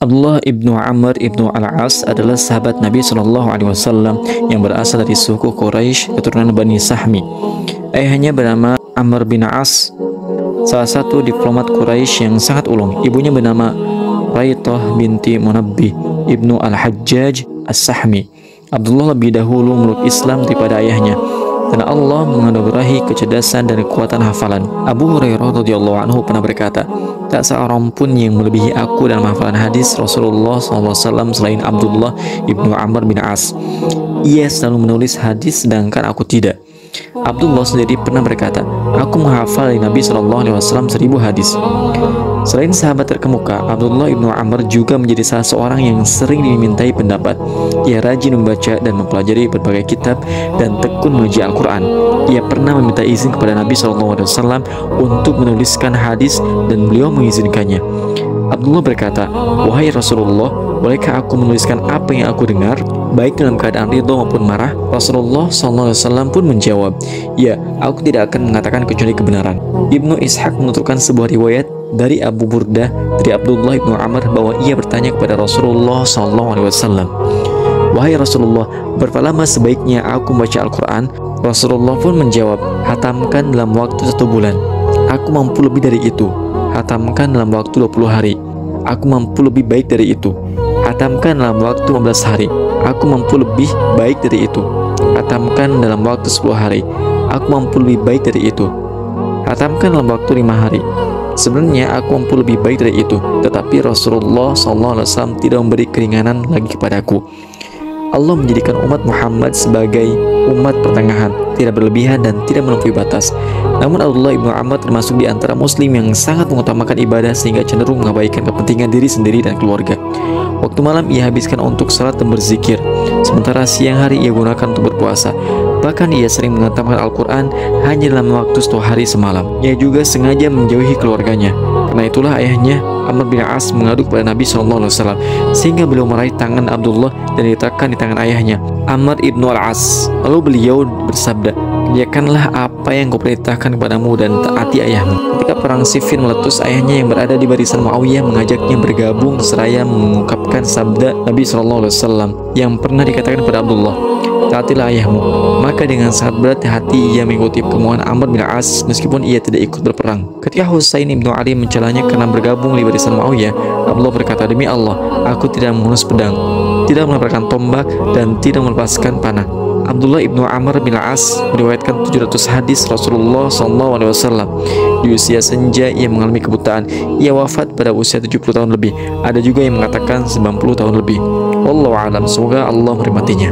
Abdullah ibnu Amr ibnu Al-As adalah sahabat Nabi Shallallahu Alaihi Wasallam yang berasal dari suku Quraisy keturunan Bani Sahmi. Ayahnya bernama Amr bin As, salah satu diplomat Quraisy yang sangat ulung. Ibunya bernama Raithah binti Munabbih ibnu Al-Hajjaj As-Sahmi. Abdullah lebih dahulu meluk Islam daripada ayahnya, karena Allah menganugerahi kecerdasan dan kekuatan hafalan. Abu Hurairah radhiyallahu anhu pernah berkata, tak seorang pun yang melebihi aku dalam hafalan hadis Rasulullah SAW selain Abdullah ibnu Amr bin As. Ia selalu menulis hadis sedangkan aku tidak. Abdullah sendiri pernah berkata, aku menghafal dari Nabi SAW 1000 hadis. Selain sahabat terkemuka, Abdullah ibnu Amr juga menjadi salah seorang yang sering dimintai pendapat. Ia rajin membaca dan mempelajari berbagai kitab dan tekun menguji Al-Quran. Ia pernah meminta izin kepada Nabi SAW untuk menuliskan hadis dan beliau mengizinkannya. Abdullah berkata, wahai Rasulullah, bolehkah aku menuliskan apa yang aku dengar, baik dalam keadaan ridho maupun marah? Rasulullah SAW pun menjawab, ya, aku tidak akan mengatakan kecuali kebenaran. Ibnu Ishaq menuturkan sebuah riwayat dari Abu Burdah dari Abdullah ibnu Amr bahwa ia bertanya kepada Rasulullah SAW, wahai Rasulullah, berapa lama sebaiknya aku membaca Al-Quran? Rasulullah pun menjawab, hatamkan dalam waktu 1 bulan. Aku mampu lebih dari itu. Hatamkan dalam waktu 20 hari. Aku mampu lebih baik dari itu. Hatamkan dalam waktu 15 hari. Aku mampu lebih baik dari itu. Hatamkan dalam waktu 10 hari. Aku mampu lebih baik dari itu. Hatamkan dalam waktu 5 hari. Sebenarnya aku mampu lebih baik dari itu, tetapi Rasulullah SAW tidak memberi keringanan lagi kepadaku. Allah menjadikan umat Muhammad sebagai umat pertengahan, tidak berlebihan dan tidak melampaui batas. Namun Abdullah ibnu Amr termasuk di antara muslim yang sangat mengutamakan ibadah sehingga cenderung mengabaikan kepentingan diri sendiri dan keluarga. Waktu malam ia habiskan untuk salat dan berzikir, sementara siang hari ia gunakan untuk berpuasa. Bahkan ia sering menghantamkan Al-Quran hanya dalam waktu 1 hari semalam. Ia juga sengaja menjauhi keluarganya. Karena itulah ayahnya Amr bin As mengadu kepada Nabi SAW, sehingga beliau meraih tangan Abdullah dan diletakkan di tangan ayahnya, Amr ibnu Al-As. Lalu beliau bersabda, kerjakanlah apa yang kuperintahkan kepadamu dan taati ayahmu. Ketika perang Siffin meletus, ayahnya yang berada di barisan Muawiyah mengajaknya bergabung seraya mengungkapkan sabda Nabi SAW yang pernah dikatakan kepada Abdullah, taatilah ayahmu. Maka dengan sangat berat hati ia mengikuti kemauan Amr bin As meskipun ia tidak ikut berperang. Ketika Husain ibnu Ali mencelanya karena bergabung di barisan Muawiyah, Abdullah berkata, demi Allah, aku tidak menghunus pedang, tidak melemparkan tombak, dan tidak melepaskan panah. Abdullah ibnu Amr bin As meriwayatkan 700 hadis Rasulullah SAW. Di usia senja ia mengalami kebutaan. Ia wafat pada usia 70 tahun lebih. Ada juga yang mengatakan 90 tahun lebih. Wallahu a'lam. Semoga Allah merahmatinya.